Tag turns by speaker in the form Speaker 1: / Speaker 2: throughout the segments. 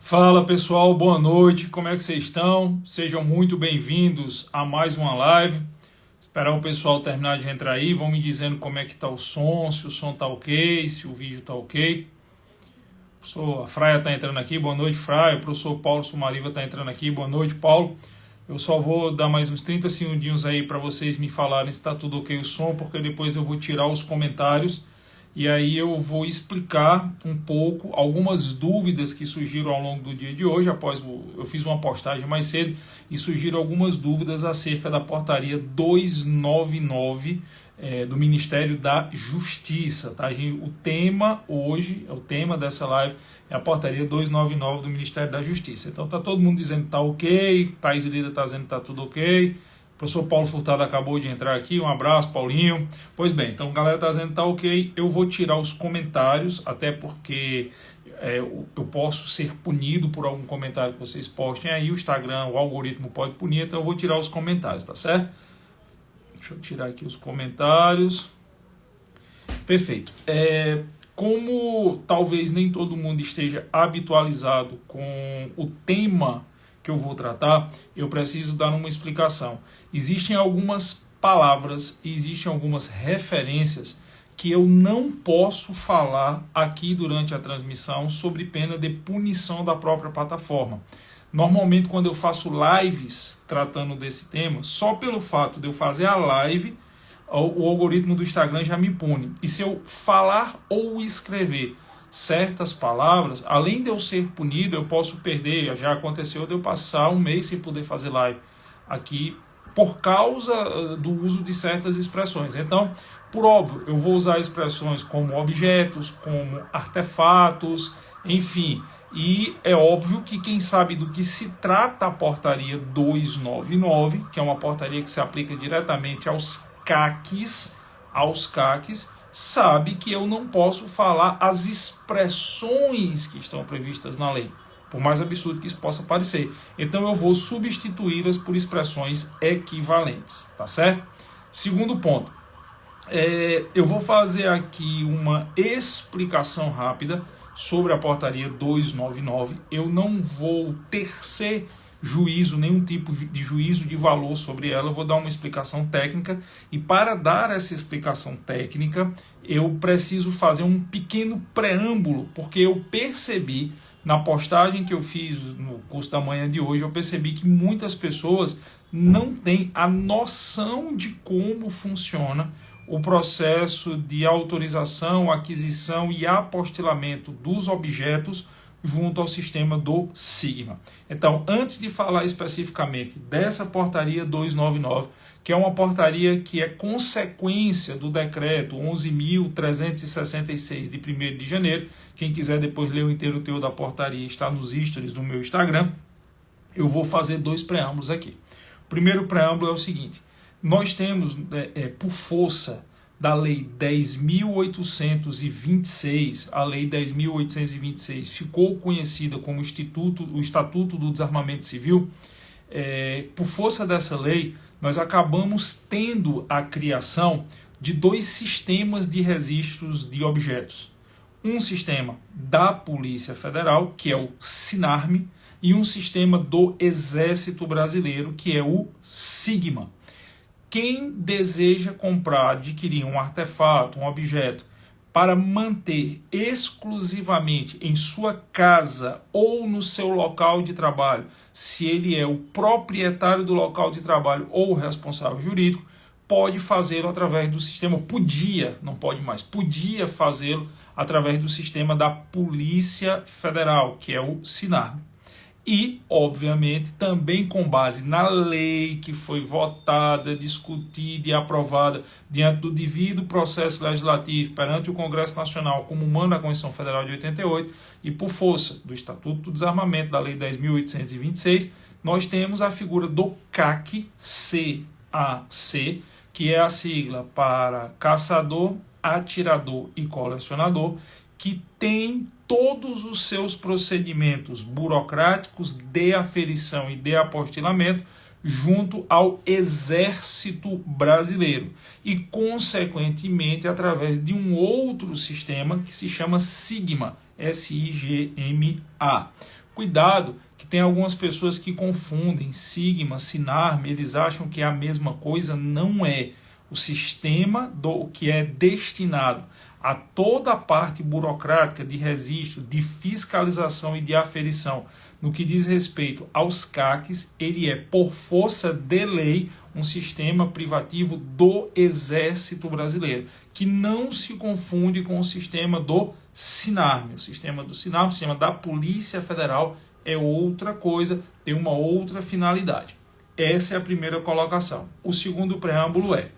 Speaker 1: Fala pessoal, boa noite, como é que vocês estão? Sejam muito bem-vindos a mais uma live. Esperar o pessoal terminar de entrar aí, vão me dizendo como é que tá o som, se o som tá ok, se o vídeo tá ok. A Fraia tá entrando aqui, boa noite Fraia, o professor Paulo Sumariva tá entrando aqui, boa noite Paulo. Eu só vou dar mais uns 30 segundinhos aí para vocês me falarem se tá tudo ok o som, porque depois eu vou tirar os comentários. E aí eu vou explicar um pouco algumas dúvidas que surgiram ao longo do dia de hoje, eu fiz uma postagem mais cedo e surgiram algumas dúvidas acerca da portaria 299 do Ministério da Justiça. Tá? O tema hoje, o tema dessa live é a portaria 299 do Ministério da Justiça. Então tá todo mundo dizendo que tá ok, Thaís Lida tá dizendo que tá tudo ok. O professor Paulo Furtado acabou de entrar aqui, um abraço, Paulinho. Pois bem, então a galera está dizendo que está ok, eu vou tirar os comentários, até porque eu posso ser punido por algum comentário que vocês postem aí, o Instagram, o algoritmo pode punir, então eu vou tirar os comentários, tá certo? Deixa eu tirar aqui os comentários. Perfeito. Como talvez nem todo mundo esteja habitualizado com o tema que eu vou tratar, eu preciso dar uma explicação. Existem algumas palavras e existem algumas referências que eu não posso falar aqui durante a transmissão sob pena de punição da própria plataforma. Normalmente quando eu faço lives tratando desse tema, só pelo fato de eu fazer a live, o algoritmo do Instagram já me pune. E se eu falar ou escrever certas palavras, além de eu ser punido, eu posso perder. Já aconteceu de eu passar um mês sem poder fazer live aqui por causa do uso de certas expressões. Então, por óbvio, eu vou usar expressões como objetos, como artefatos, enfim. E é óbvio que quem sabe do que se trata a portaria 299, que é uma portaria que se aplica diretamente aos CACs, sabe que eu não posso falar as expressões que estão previstas na lei, por mais absurdo que isso possa parecer. Então eu vou substituí-las por expressões equivalentes, tá certo? Segundo ponto, eu vou fazer aqui uma explicação rápida sobre a portaria 299. Eu não vou tecer juízo, nenhum tipo de juízo de valor sobre ela, eu vou dar uma explicação técnica, e para dar essa explicação técnica eu preciso fazer um pequeno preâmbulo, porque eu percebi na postagem que eu fiz no curso da manhã de hoje, eu percebi que muitas pessoas não têm a noção de como funciona o processo de autorização, aquisição e apostilamento dos objetos junto ao sistema do Sigma. Então, antes de falar especificamente dessa portaria 299, que é uma portaria que é consequência do decreto 11.366 de 1º de janeiro, quem quiser depois ler o inteiro teor da portaria está nos stories do meu Instagram, eu vou fazer dois preâmbulos aqui. O primeiro preâmbulo é o seguinte: nós temos, por força da Lei 10.826, a Lei 10.826 ficou conhecida como o Estatuto do Desarmamento Civil. Por força dessa lei, nós acabamos tendo a criação de dois sistemas de registros de objetos. Um sistema da Polícia Federal, que é o SINARME, e um sistema do Exército Brasileiro, que é o SIGMA. Quem deseja comprar, adquirir um artefato, um objeto, para manter exclusivamente em sua casa ou no seu local de trabalho, se ele é o proprietário do local de trabalho ou o responsável jurídico, pode fazê-lo através do sistema, não pode mais, podia fazê-lo através do sistema da Polícia Federal, que é o SINARME. E, obviamente, também com base na lei que foi votada, discutida e aprovada diante do devido processo legislativo perante o Congresso Nacional, como manda a Constituição Federal de 88, e por força do Estatuto do Desarmamento, da Lei 10.826, nós temos a figura do CAC, CAC, que é a sigla para caçador, atirador e colecionador, que tem todos os seus procedimentos burocráticos de aferição e de apostilamento junto ao Exército Brasileiro e, consequentemente, através de um outro sistema que se chama SIGMA, SIGMA. Cuidado, que tem algumas pessoas que confundem Sigma, Sinarme, eles acham que é a mesma coisa, não é. O sistema que é destinado a toda a parte burocrática de registro, de fiscalização e de aferição, no que diz respeito aos CACs, ele é, por força de lei, um sistema privativo do Exército Brasileiro, que não se confunde com o sistema do Sinarme. O sistema do Sinarme, o sistema da Polícia Federal, é outra coisa, tem uma outra finalidade. Essa é a primeira colocação. O segundo preâmbulo é: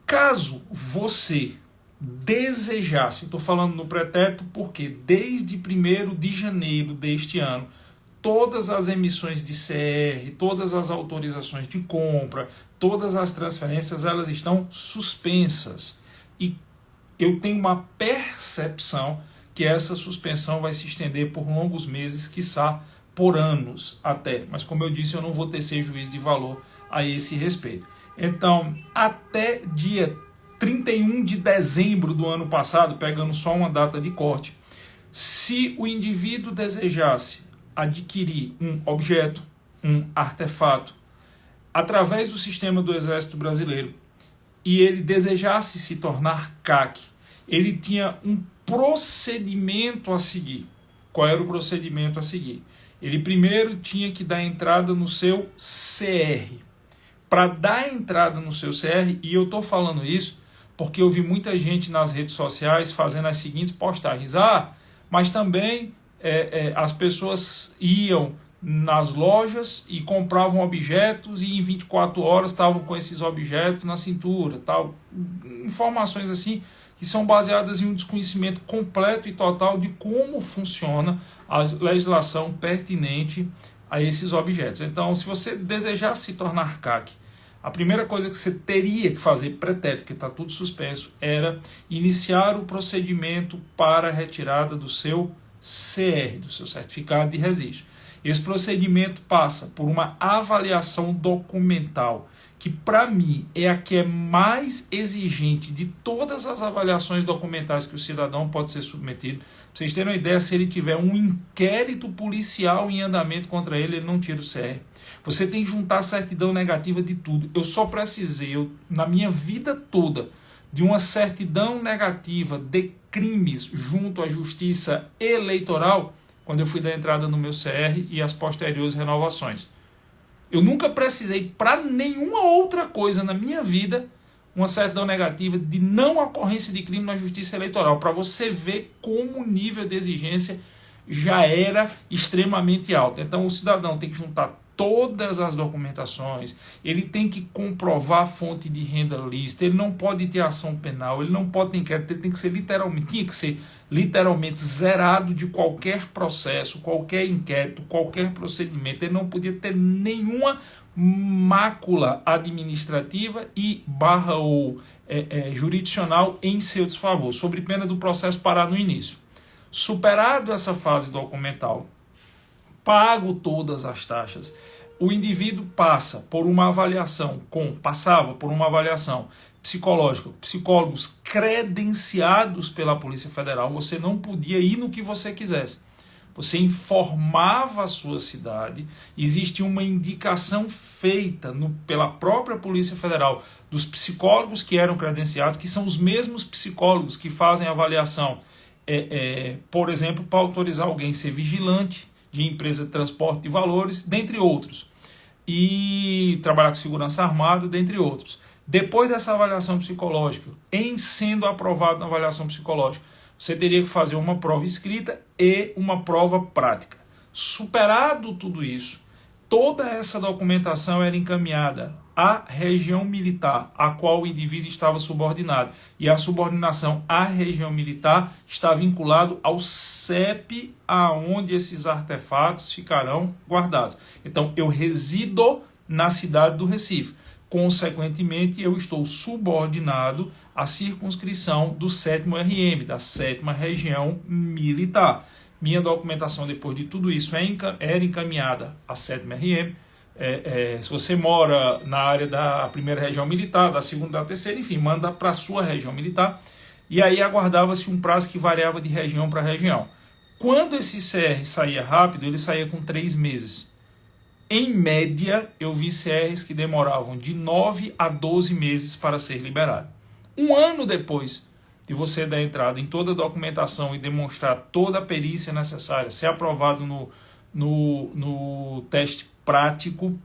Speaker 1: caso você desejasse, estou falando no pretérito porque desde 1º de janeiro deste ano, todas as emissões de CR, todas as autorizações de compra, todas as transferências, elas estão suspensas. E eu tenho uma percepção que essa suspensão vai se estender por longos meses, quiçá por anos até. Mas como eu disse, eu não vou tecer juízo de valor a esse respeito. Então, até dia 31 de dezembro do ano passado, pegando só uma data de corte, se o indivíduo desejasse adquirir um objeto, um artefato, através do sistema do Exército Brasileiro, e ele desejasse se tornar CAC, ele tinha um procedimento a seguir. Qual era o procedimento a seguir? Ele primeiro tinha que dar entrada no seu CR. Para dar entrada no seu CR, e eu estou falando isso porque eu vi muita gente nas redes sociais fazendo as seguintes postagens. Mas também as pessoas iam nas lojas e compravam objetos e em 24 horas estavam com esses objetos na cintura. Tal. Informações assim que são baseadas em um desconhecimento completo e total de como funciona a legislação pertinente a esses objetos. Então, se você desejar se tornar CAC, a primeira coisa que você teria que fazer, pretérito, porque está tudo suspenso, era iniciar o procedimento para a retirada do seu CR, do seu certificado de registro. Esse procedimento passa por uma avaliação documental, que para mim é a que é mais exigente de todas as avaliações documentais que o cidadão pode ser submetido. Pra vocês terem uma ideia, se ele tiver um inquérito policial em andamento contra ele, ele não tira o CR. Você tem que juntar certidão negativa de tudo. Eu só precisei, na minha vida toda, de uma certidão negativa de crimes junto à Justiça Eleitoral, quando eu fui dar entrada no meu CR e as posteriores renovações. Eu nunca precisei, para nenhuma outra coisa na minha vida, uma certidão negativa de não ocorrência de crime na Justiça Eleitoral, para você ver como o nível de exigência já era extremamente alto. Então o cidadão tem que juntar todas as documentações, ele tem que comprovar a fonte de renda lícita, ele não pode ter ação penal, ele não pode ter inquérito, ele tem que ser literalmente zerado de qualquer processo, qualquer inquérito, qualquer procedimento. Ele não podia ter nenhuma mácula administrativa e ou jurisdicional em seu desfavor, sob pena do processo parar no início. Superado essa fase documental, pago todas as taxas, o indivíduo passava por uma avaliação psicológica, psicólogos credenciados pela Polícia Federal. Você não podia ir no que você quisesse. Você informava a sua cidade, existia uma indicação feita pela própria Polícia Federal dos psicólogos que eram credenciados, que são os mesmos psicólogos que fazem avaliação, por exemplo, para autorizar alguém a ser vigilante de empresa de transporte de valores, dentre outros, e trabalhar com segurança armada, dentre outros. Depois dessa avaliação psicológica, em sendo aprovado na avaliação psicológica, você teria que fazer uma prova escrita e uma prova prática. Superado tudo isso, toda essa documentação era encaminhada à região militar, a qual o indivíduo estava subordinado. E a subordinação à região militar está vinculado ao CEP, aonde esses artefatos ficarão guardados. Então, eu resido na cidade do Recife. Consequentemente, eu estou subordinado à circunscrição do 7º RM, da 7ª Região Militar. Minha documentação, depois de tudo isso, era encaminhada à 7ª RM. Se você mora na área da 1ª Região Militar, da 2ª, da 3ª, enfim, manda para a sua região militar. E aí aguardava-se um prazo que variava de região para região. Quando esse CR saía rápido, ele saía com 3 meses. Em média, eu vi CRs que demoravam de 9 a 12 meses para ser liberado. Um ano depois de você dar entrada em toda a documentação e demonstrar toda a perícia necessária, ser aprovado no teste prático,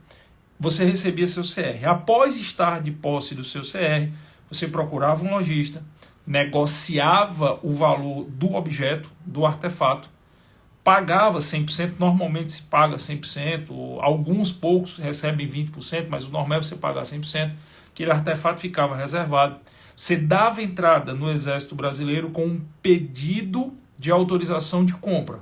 Speaker 1: você recebia seu CR. Após estar de posse do seu CR, você procurava um lojista, negociava o valor do objeto, do artefato, pagava 100%, normalmente se paga 100%, alguns poucos recebem 20%, mas o normal é você pagar 100%, aquele artefato ficava reservado. Você dava entrada no Exército Brasileiro com um pedido de autorização de compra.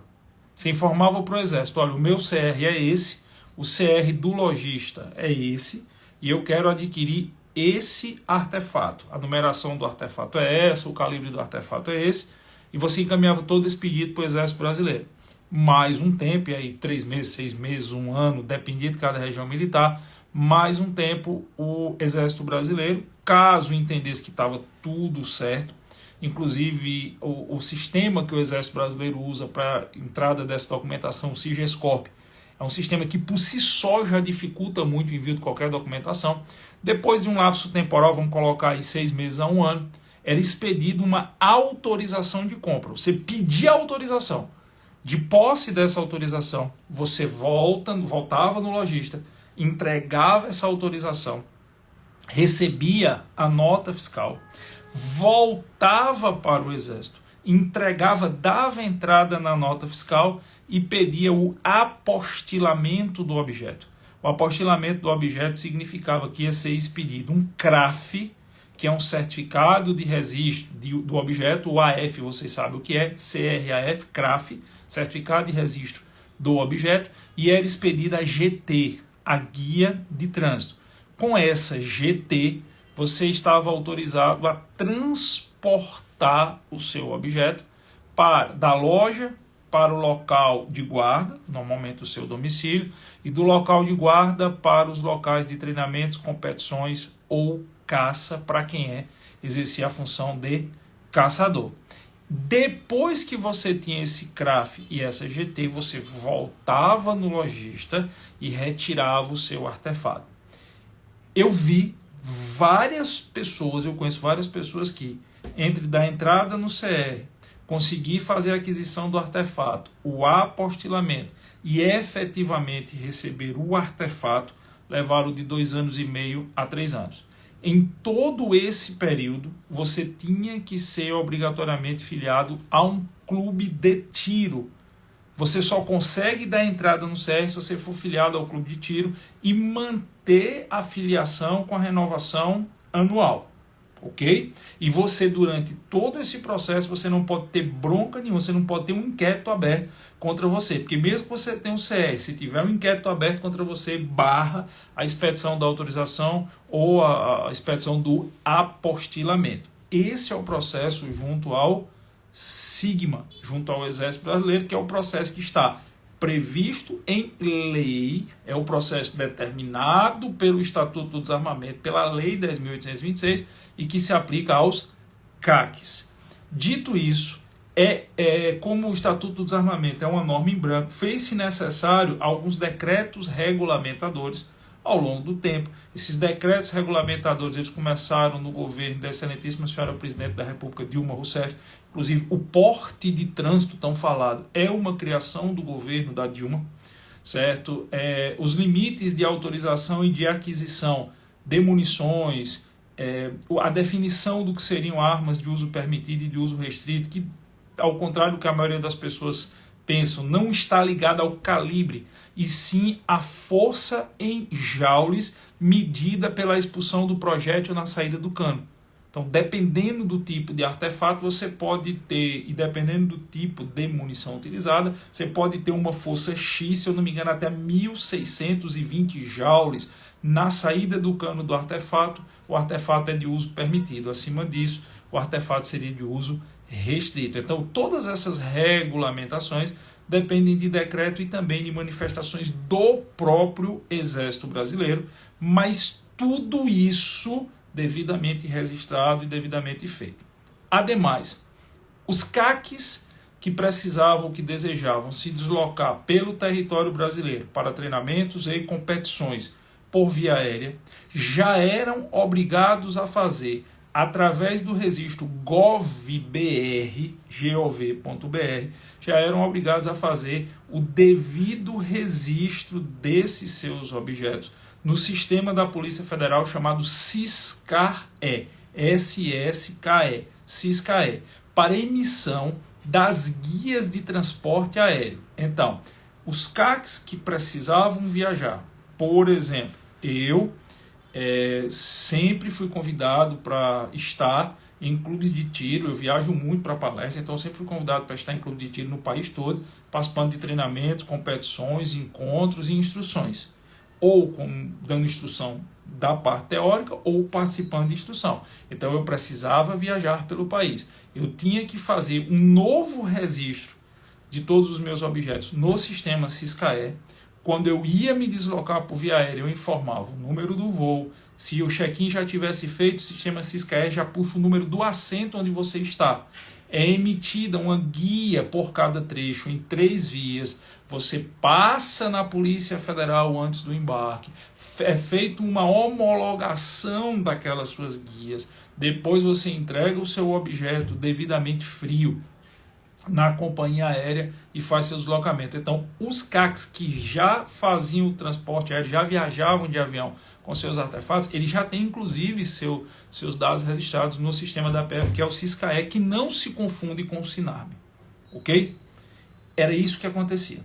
Speaker 1: Você informava para o Exército, olha, o meu CR é esse, o CR do lojista é esse, e eu quero adquirir esse artefato. A numeração do artefato é essa, o calibre do artefato é esse, e você encaminhava todo esse pedido para o Exército Brasileiro. Mais um tempo, e aí 3 meses, 6 meses, 1 ano, dependia de cada região militar, mais um tempo o Exército Brasileiro, caso entendesse que estava tudo certo, inclusive o sistema que o Exército Brasileiro usa para entrada dessa documentação, o Sigescorp, é um sistema que por si só já dificulta muito o envio de qualquer documentação. Depois de um lapso temporal, vamos colocar aí 6 meses a 1 ano, era expedida uma autorização de compra. Você pedia a autorização. De posse dessa autorização, você voltava no lojista, entregava essa autorização, recebia a nota fiscal, voltava para o Exército, entregava, dava entrada na nota fiscal e pedia o apostilamento do objeto. O apostilamento do objeto significava que ia ser expedido um CRAF, que é um certificado de registro do objeto, o AF, vocês sabem o que é, CRAF, CRAF, certificado de registro do objeto, e era expedida a GT, a guia de trânsito. Com essa GT, você estava autorizado a transportar o seu objeto da loja para o local de guarda, normalmente o seu domicílio, e do local de guarda para os locais de treinamentos, competições ou caça, para quem exercia a função de caçador. Depois que você tinha esse CRAF e essa GT, você voltava no lojista e retirava o seu artefato. Eu vi várias pessoas, eu conheço várias pessoas que, entre dar entrada no CR, conseguir fazer a aquisição do artefato, o apostilamento e efetivamente receber o artefato, levaram de 2 anos e meio a 3 anos. Em todo esse período, você tinha que ser obrigatoriamente filiado a um clube de tiro. Você só consegue dar entrada no CR se você for filiado ao clube de tiro e manter a filiação com a renovação anual. Ok? E você, durante todo esse processo, você não pode ter bronca nenhuma, você não pode ter um inquérito aberto contra você. Porque mesmo que você tenha um CR, se tiver um inquérito aberto contra você, barra a expedição da autorização ou a expedição do apostilamento. Esse é o processo junto ao SIGMA, junto ao Exército Brasileiro, que é o processo que está previsto em lei, é o processo determinado pelo Estatuto do Desarmamento, pela Lei 10.826, e que se aplica aos CACs. Dito isso, como o Estatuto do Desarmamento é uma norma em branco, fez-se necessário alguns decretos regulamentadores ao longo do tempo. Esses decretos regulamentadores eles começaram no governo da excelentíssima senhora Presidente da República, Dilma Rousseff. Inclusive, o porte de trânsito tão falado é uma criação do governo da Dilma, certo? Os limites de autorização e de aquisição de munições, a definição do que seriam armas de uso permitido e de uso restrito, que, ao contrário do que a maioria das pessoas pensam, não está ligada ao calibre, e sim à força em joules medida pela expulsão do projétil na saída do cano. Então, dependendo do tipo de artefato, você pode ter, e dependendo do tipo de munição utilizada, você pode ter uma força X, se eu não me engano, até 1.620 joules na saída do cano do artefato. O artefato é de uso permitido. Acima disso, o artefato seria de uso restrito. Então, todas essas regulamentações dependem de decreto e também de manifestações do próprio Exército Brasileiro, mas tudo isso devidamente registrado e devidamente feito. Ademais, os CACs que precisavam ou que desejavam se deslocar pelo território brasileiro para treinamentos e competições por via aérea já eram obrigados a fazer, através do registro gov.br, já eram obrigados a fazer o devido registro desses seus objetos no sistema da Polícia Federal chamado SISCAE, SSKE, SISCAE, para emissão das guias de transporte aéreo. Então, os CACs que precisavam viajar, por exemplo, eu sempre fui convidado para estar em clubes de tiro, eu viajo muito para palestra, então eu sempre fui convidado para estar em clubes de tiro no país todo, participando de treinamentos, competições, encontros e instruções, ou dando instrução da parte teórica ou participando de instrução. Então eu precisava viajar pelo país. Eu tinha que fazer um novo registro de todos os meus objetos no sistema SISCAE. Quando eu ia me deslocar por via aérea, eu informava o número do voo. Se o check-in já tivesse feito, o sistema SISCAE já puxa o número do assento onde você está. É emitida uma guia por cada trecho em 3 vias. Você passa na Polícia Federal antes do embarque. É feita uma homologação daquelas suas guias. Depois você entrega o seu objeto devidamente frio na companhia aérea e faz seu deslocamento. Então, os CACs que já faziam o transporte aéreo, já viajavam de avião com seus artefatos, eles já têm inclusive seus dados registrados no sistema da PF, que é o SISCAE, que não se confunde com o SINARB. Ok? Era isso que acontecia.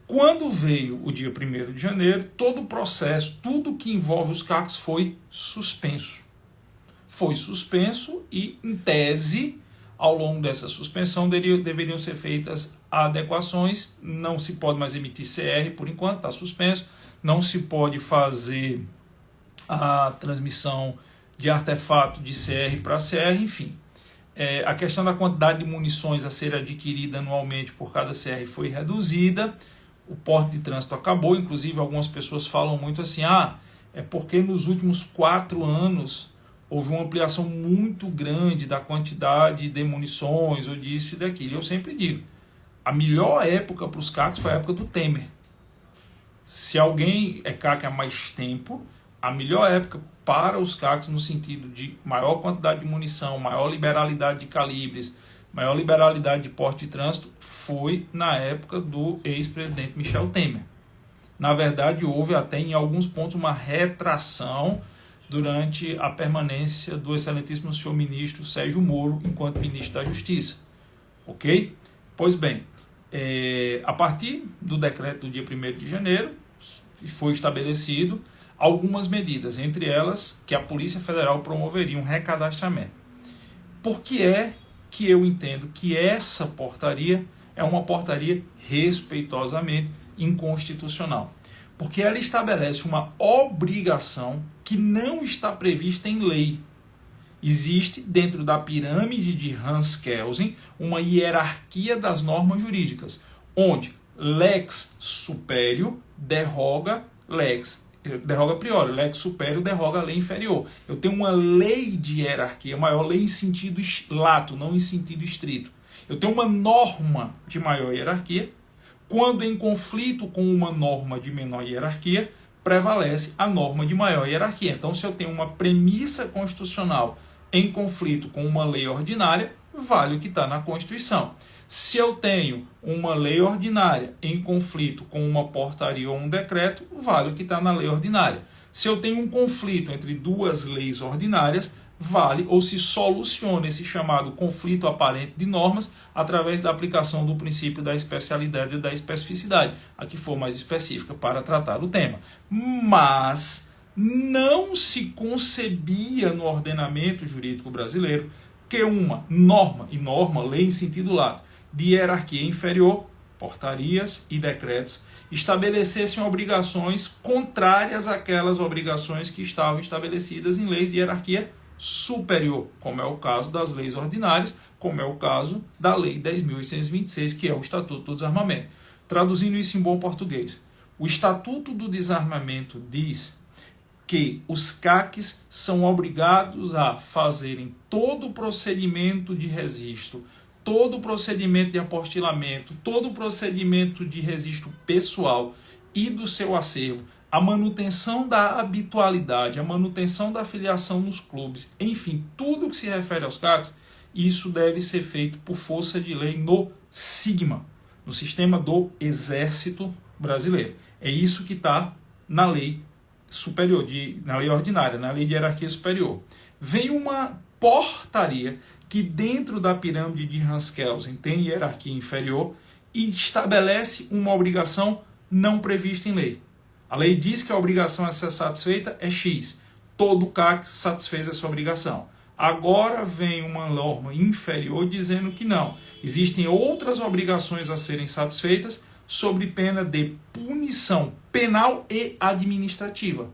Speaker 1: Quando veio o dia 1º de janeiro, todo o processo, tudo que envolve os CACs foi suspenso. Foi suspenso e, em tese, ao longo dessa suspensão deveriam ser feitas adequações. Não se pode mais emitir CR por enquanto, está suspenso. Não se pode fazer a transmissão de artefato de CR para CR, enfim. A questão da quantidade de munições a ser adquirida anualmente por cada CR foi reduzida. O porte de trânsito acabou, inclusive algumas pessoas falam muito assim, é porque nos últimos 4 anos houve uma ampliação muito grande da quantidade de munições ou disso e daquilo. Eu sempre digo, a melhor época para os CACs foi a época do Temer. Se alguém é CAC há mais tempo, a melhor época para os CACs no sentido de maior quantidade de munição, maior liberalidade de calibres, maior liberalidade de porte de trânsito, foi na época do ex-presidente Michel Temer. Na verdade, houve até em alguns pontos uma retração durante a permanência do excelentíssimo senhor ministro Sérgio Moro enquanto ministro da Justiça. Ok? Pois bem, a partir do decreto do dia 1º de janeiro, foi estabelecido algumas medidas, entre elas que a Polícia Federal promoveria um recadastramento. Por que é que eu entendo que essa portaria é uma portaria respeitosamente inconstitucional? Porque ela estabelece uma obrigação que não está prevista em lei. Existe, dentro da pirâmide de Hans Kelsen, uma hierarquia das normas jurídicas, onde lex superior derroga priori, lex superior derroga a lei inferior. Eu tenho uma lei de hierarquia maior, lei em sentido lato, não em sentido estrito. Eu tenho uma norma de maior hierarquia, quando em conflito com uma norma de menor hierarquia, prevalece a norma de maior hierarquia. Então, se eu tenho uma premissa constitucional em conflito com uma lei ordinária, vale o que está na Constituição. Se eu tenho uma lei ordinária em conflito com uma portaria ou um decreto, vale o que está na lei ordinária. Se eu tenho um conflito entre 2 leis ordinárias, vale ou se soluciona esse chamado conflito aparente de normas através da aplicação do princípio da especialidade e da especificidade, a que for mais específica para tratar o tema. Mas não se concebia no ordenamento jurídico brasileiro que uma norma, lei em sentido lato, de hierarquia inferior, portarias e decretos, estabelecessem obrigações contrárias àquelas obrigações que estavam estabelecidas em leis de hierarquia superior, como é o caso das leis ordinárias, como é o caso da Lei 10.826, que é o Estatuto do Desarmamento. Traduzindo isso em bom português, o Estatuto do Desarmamento diz que os CACs são obrigados a fazerem todo o procedimento de registro, todo o procedimento de apostilamento, todo o procedimento de registro pessoal e do seu acervo, a manutenção da habitualidade, a manutenção da filiação nos clubes, enfim, tudo que se refere aos CACs, isso deve ser feito por força de lei no SIGMA, no sistema do Exército Brasileiro. É isso que está na lei superior, na lei ordinária, na lei de hierarquia superior. Vem uma portaria que dentro da pirâmide de Hans-Kelsen tem hierarquia inferior e estabelece uma obrigação não prevista em lei. A lei diz que a obrigação a ser satisfeita é X. Todo CAC satisfez essa obrigação. Agora vem uma norma inferior dizendo que não. Existem outras obrigações a serem satisfeitas sob pena de punição penal e administrativa.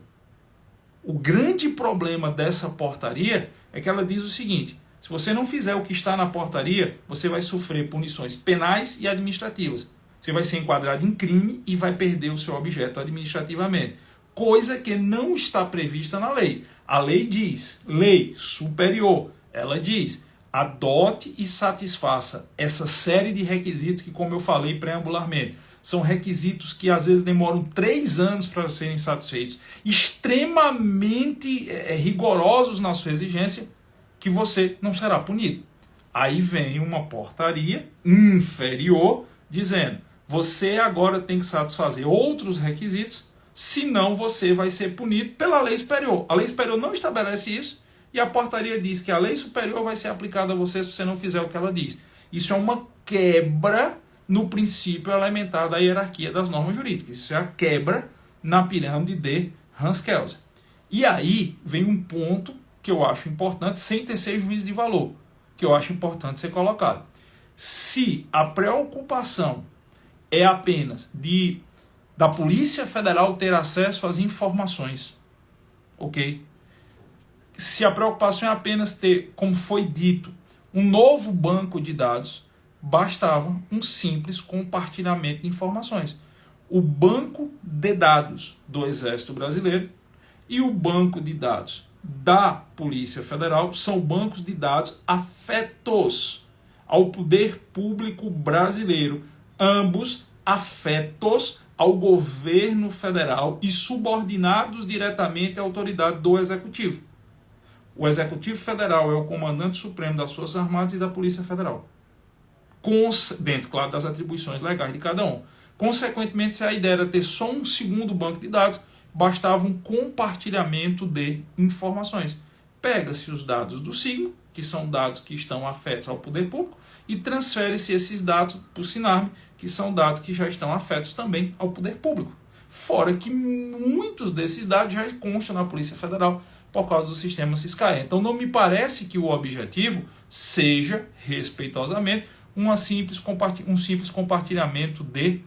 Speaker 1: O grande problema dessa portaria é que ela diz o seguinte: se você não fizer o que está na portaria, você vai sofrer punições penais e administrativas. Você vai ser enquadrado em crime e vai perder o seu objeto administrativamente. Coisa que não está prevista na lei. A lei diz, lei superior, ela diz, adote e satisfaça essa série de requisitos que, como eu falei preambularmente, são requisitos que às vezes demoram 3 anos para serem satisfeitos, extremamente rigorosos na sua exigência, que você não será punido. Aí vem uma portaria inferior dizendo, você agora tem que satisfazer outros requisitos, senão você vai ser punido pela lei superior. A lei superior não estabelece isso e a portaria diz que a lei superior vai ser aplicada a você se você não fizer o que ela diz. Isso é uma quebra no princípio elementar da hierarquia das normas jurídicas. Isso é a quebra na pirâmide de Hans-Kelsen. E aí vem um ponto que eu acho importante, sem tecer juízo de valor, que eu acho importante ser colocado. Se a preocupação é apenas da Polícia Federal ter acesso às informações, ok? Se a preocupação é apenas ter, como foi dito, um novo banco de dados, bastava um simples compartilhamento de informações. O banco de dados do Exército Brasileiro e o banco de dados da Polícia Federal são bancos de dados afetos ao poder público brasileiro, ambos afetos ao governo federal e subordinados diretamente à autoridade do Executivo. O Executivo Federal é o comandante supremo das Forças Armadas e da Polícia Federal, dentro, claro, das atribuições legais de cada um. Consequentemente, se a ideia era ter só um segundo banco de dados, bastava um compartilhamento de informações. Pega-se os dados do SIGMA, que são dados que estão afetos ao poder público, e transfere-se esses dados para o SINARME, que são dados que já estão afetos também ao poder público. Fora que muitos desses dados já constam na Polícia Federal por causa do sistema SIS-CAE. Então não me parece que o objetivo seja, respeitosamente, um simples compartilhamento de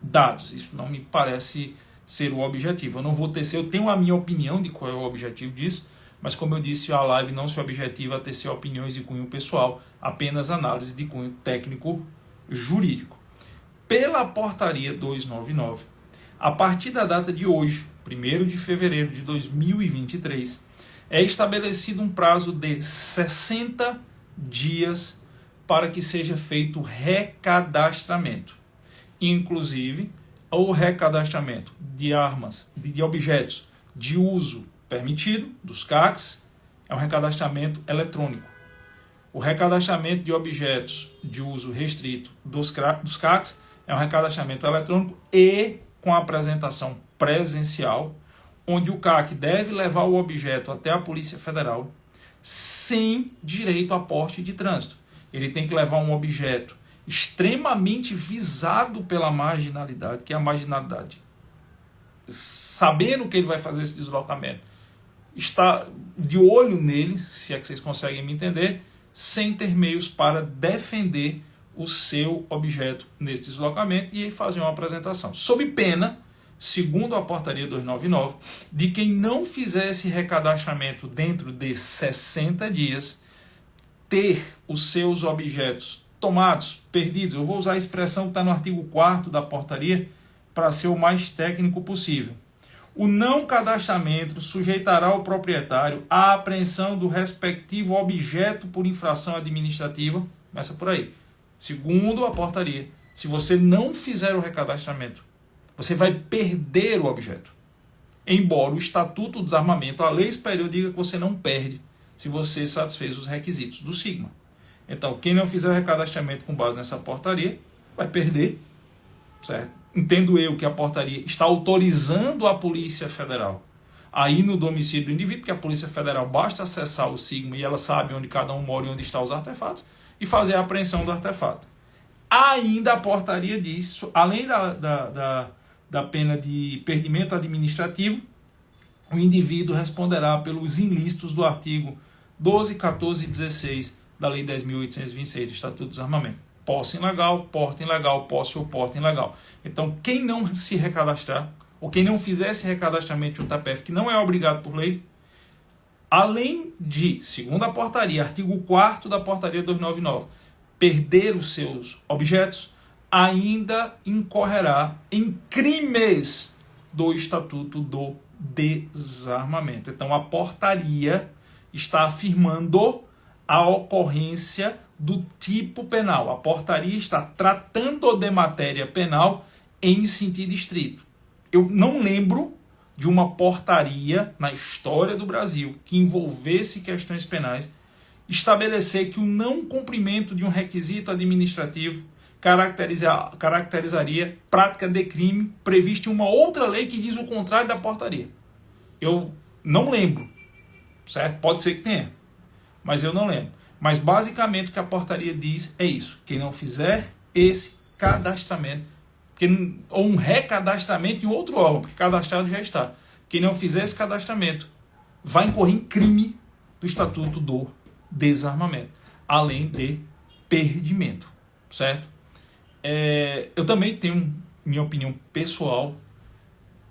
Speaker 1: dados. Isso não me parece ser o objetivo. Eu não vou tecer, eu tenho a minha opinião de qual é o objetivo disso, mas como eu disse, a live não se objetiva a tecer opiniões de cunho pessoal, apenas análise de cunho técnico jurídico. Pela portaria 299, a partir da data de hoje, 1º de fevereiro de 2023, é estabelecido um prazo de 60 dias para que seja feito o recadastramento. Inclusive, o recadastramento de armas, de objetos de uso permitido, dos CACs, é um recadastramento eletrônico. O recadastramento de objetos de uso restrito dos CACs é um recadastramento eletrônico e com apresentação presencial, onde o CAC deve levar o objeto até a Polícia Federal sem direito a porte de trânsito. Ele tem que levar um objeto extremamente visado pela marginalidade, que é a marginalidade. Sabendo que ele vai fazer esse deslocamento, está de olho nele, se é que vocês conseguem me entender, sem ter meios para defender o seu objeto nesse deslocamento e fazer uma apresentação. Sob pena, segundo a portaria 299, de quem não fizer esse recadastramento dentro de 60 dias, ter os seus objetos tomados, perdidos. Eu vou usar a expressão que está no artigo 4º da portaria para ser o mais técnico possível. O não cadastramento sujeitará o proprietário à apreensão do respectivo objeto por infração administrativa, Começa por aí. Segundo a portaria, se você não fizer o recadastramento, você vai perder o objeto. Embora o Estatuto do Desarmamento, a lei superior, diga que você não perde se você satisfez os requisitos do SIGMA. Então, quem não fizer o recadastramento com base nessa portaria, vai perder, certo? Entendo eu que a portaria está autorizando a Polícia Federal a ir no domicílio do indivíduo, porque a Polícia Federal basta acessar o SIGMA e ela sabe onde cada um mora e onde estão os artefatos, e fazer a apreensão do artefato. Ainda a portaria diz, além da pena de perdimento administrativo, o indivíduo responderá pelos ilícitos do artigo 12, 14 e 16 da Lei 10.826 do Estatuto do Desarmamento. Posse ilegal, porte ilegal, posse ou porte ilegal. Então, quem não se recadastrar, ou quem não fizer esse recadastramento junto à PF, que não é obrigado por lei, além de, segundo a portaria, artigo 4º da portaria 299, perder os seus objetos, ainda incorrerá em crimes do Estatuto do Desarmamento. Então, a portaria está afirmando a ocorrência do tipo penal. A portaria está tratando de matéria penal em sentido estrito. Eu não lembro de uma portaria na história do Brasil que envolvesse questões penais estabelecer que o não cumprimento de um requisito administrativo caracterizaria prática de crime previsto em uma outra lei que diz o contrário da portaria. Eu não lembro, certo? Pode ser que tenha, mas eu não lembro. Mas basicamente o que a portaria diz é isso: quem não fizer esse cadastramento, ou um recadastramento em outro órgão, porque cadastrado já está, quem não fizer esse cadastramento vai incorrer em crime do Estatuto do Desarmamento, além de perdimento, certo? Eu também tenho minha opinião pessoal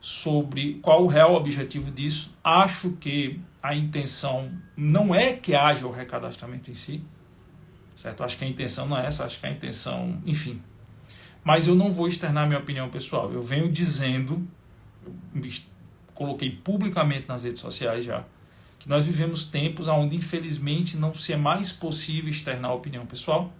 Speaker 1: sobre qual o real objetivo disso. Acho que a intenção não é que haja o recadastramento em si, certo? Acho que a intenção não é essa, acho que a intenção, enfim. Mas eu não vou externar minha opinião pessoal. Eu venho dizendo, coloquei publicamente nas redes sociais já, que nós vivemos tempos onde infelizmente não se é mais possível externar a opinião pessoal,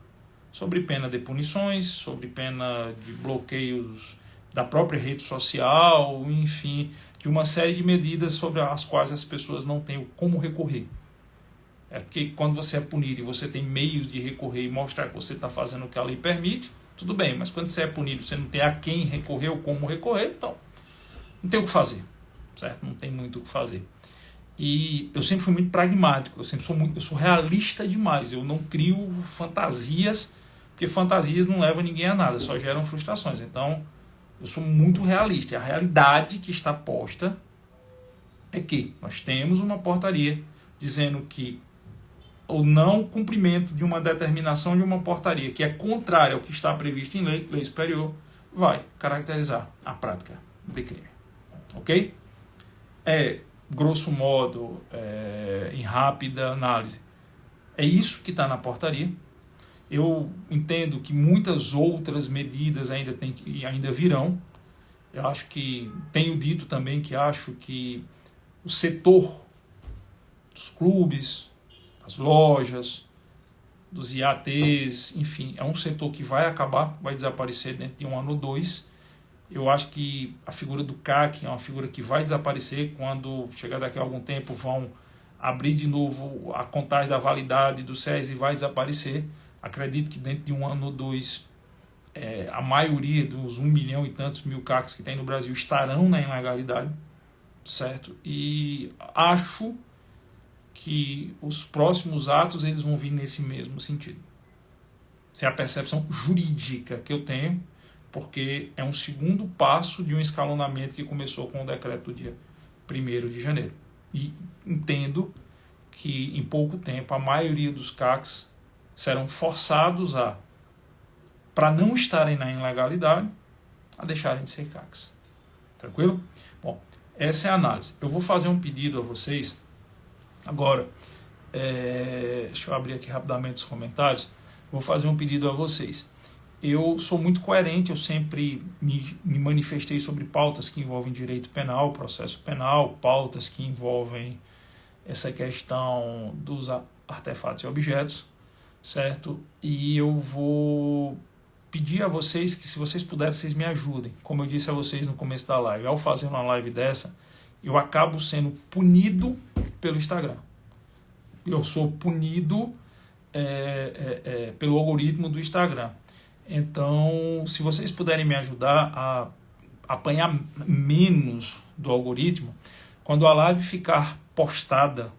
Speaker 1: sobre pena de punições, sobre pena de bloqueios da própria rede social, enfim, de uma série de medidas sobre as quais as pessoas não têm como recorrer. É porque quando você é punido e você tem meios de recorrer e mostrar que você está fazendo o que a lei permite, tudo bem, mas quando você é punido, você não tem a quem recorrer ou como recorrer, então não tem o que fazer, certo? Não tem muito o que fazer. E eu sempre fui muito pragmático, eu sou realista demais, eu não crio fantasias, porque fantasias não levam ninguém a nada, só geram frustrações. Então, eu sou muito realista. E a realidade que está posta é que nós temos uma portaria dizendo que o não cumprimento de uma determinação de uma portaria que é contrária ao que está previsto em lei superior vai caracterizar a prática de crime. Ok? Grosso modo, em rápida análise, é isso que está na portaria. Eu entendo que muitas outras medidas ainda virão. Eu acho que, tenho dito também que acho que o setor dos clubes, das lojas, dos IATs, enfim, é um setor que vai acabar, vai desaparecer dentro de 1 ano ou 2. Eu acho que a figura do CAC é uma figura que vai desaparecer quando chegar daqui a algum tempo, vão abrir de novo a contagem da validade do SES e vai desaparecer. Acredito que dentro de 1 ano ou 2, a maioria dos 1 milhão e tantos mil CACs que tem no Brasil estarão na ilegalidade, certo? E acho que os próximos atos eles vão vir nesse mesmo sentido. Essa é a percepção jurídica que eu tenho, porque é um segundo passo de um escalonamento que começou com o decreto do dia 1º de janeiro. E entendo que em pouco tempo a maioria dos CACs serão forçados para não estarem na ilegalidade, a deixarem de ser CACs. Tranquilo? Bom, essa é a análise. Eu vou fazer um pedido a vocês agora. Deixa eu abrir aqui rapidamente os comentários. Vou fazer um pedido a vocês. Eu sou muito coerente, eu sempre me manifestei sobre pautas que envolvem direito penal, processo penal, pautas que envolvem essa questão dos artefatos e objetos, certo? E eu vou pedir a vocês que, se vocês puderem, vocês me ajudem. Como eu disse a vocês no começo da live, ao fazer uma live dessa, eu acabo sendo punido pelo Instagram. Eu sou punido pelo algoritmo do Instagram. Então, se vocês puderem me ajudar a apanhar menos do algoritmo, quando a live ficar postada,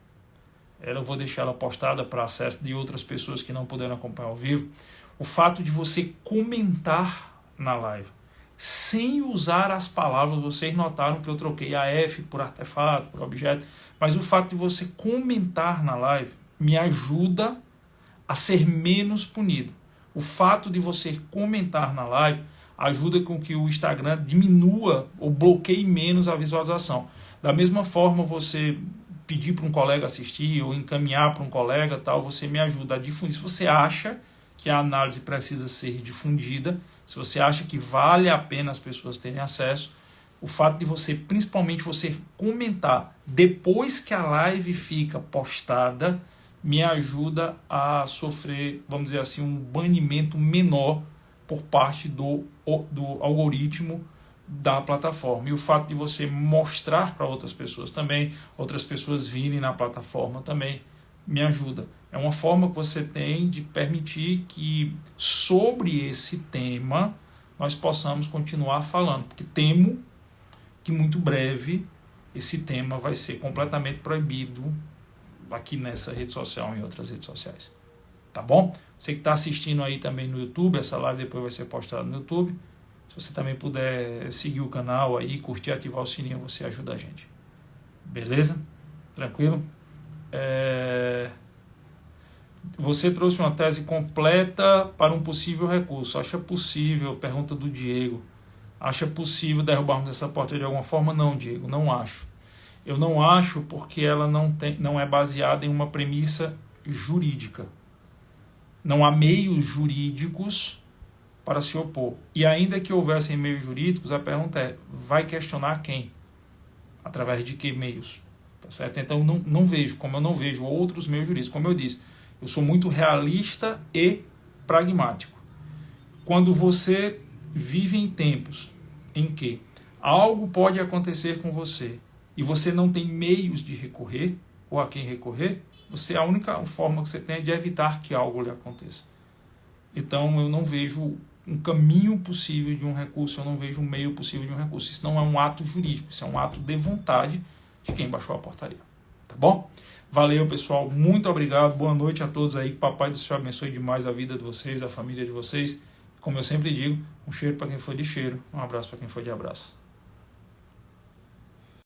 Speaker 1: eu vou deixar ela postada para acesso de outras pessoas que não puderam acompanhar ao vivo, o fato de você comentar na live, sem usar as palavras, vocês notaram que eu troquei a F por artefato, por objeto, mas o fato de você comentar na live me ajuda a ser menos punido. O fato de você comentar na live ajuda com que o Instagram diminua ou bloqueie menos a visualização. Da mesma forma, você pedir para um colega assistir ou encaminhar para um colega, tal, você me ajuda a difundir. Se você acha que a análise precisa ser difundida, se você acha que vale a pena as pessoas terem acesso, o fato de você, principalmente você comentar depois que a live fica postada, me ajuda a sofrer, vamos dizer assim, um banimento menor por parte do algoritmo da plataforma. E o fato de você mostrar para outras pessoas também, outras pessoas virem na plataforma também, me ajuda. É uma forma que você tem de permitir que sobre esse tema nós possamos continuar falando, porque temo que muito breve esse tema vai ser completamente proibido aqui nessa rede social e em outras redes sociais. Tá bom? Você que está assistindo aí também no YouTube, essa live depois vai ser postada no YouTube. Se você também puder seguir o canal aí, curtir e ativar o sininho, você ajuda a gente. Beleza? Tranquilo? Você trouxe uma tese completa para um possível recurso. Acha possível, pergunta do Diego, acha possível derrubarmos essa porta de alguma forma? Não, Diego, não acho. Eu não acho porque ela não é baseada em uma premissa jurídica. Não há meios jurídicos para se opor. E ainda que houvessem meios jurídicos, a pergunta é, vai questionar quem? Através de que meios? Tá certo? Então não vejo, como eu não vejo outros meios jurídicos. Como eu disse, eu sou muito realista e pragmático. Quando você vive em tempos em que algo pode acontecer com você e você não tem meios de recorrer ou a quem recorrer, a única forma que você tem é de evitar que algo lhe aconteça. Então eu não vejo um caminho possível de um recurso, eu não vejo um meio possível de um recurso. Isso não é um ato jurídico, isso é um ato de vontade de quem baixou a portaria. Tá bom? Valeu, pessoal. Muito obrigado. Boa noite a todos aí. Que Papai do Céu abençoe demais a vida de vocês, a família de vocês. Como eu sempre digo, um cheiro para quem for de cheiro, um abraço para quem for de abraço.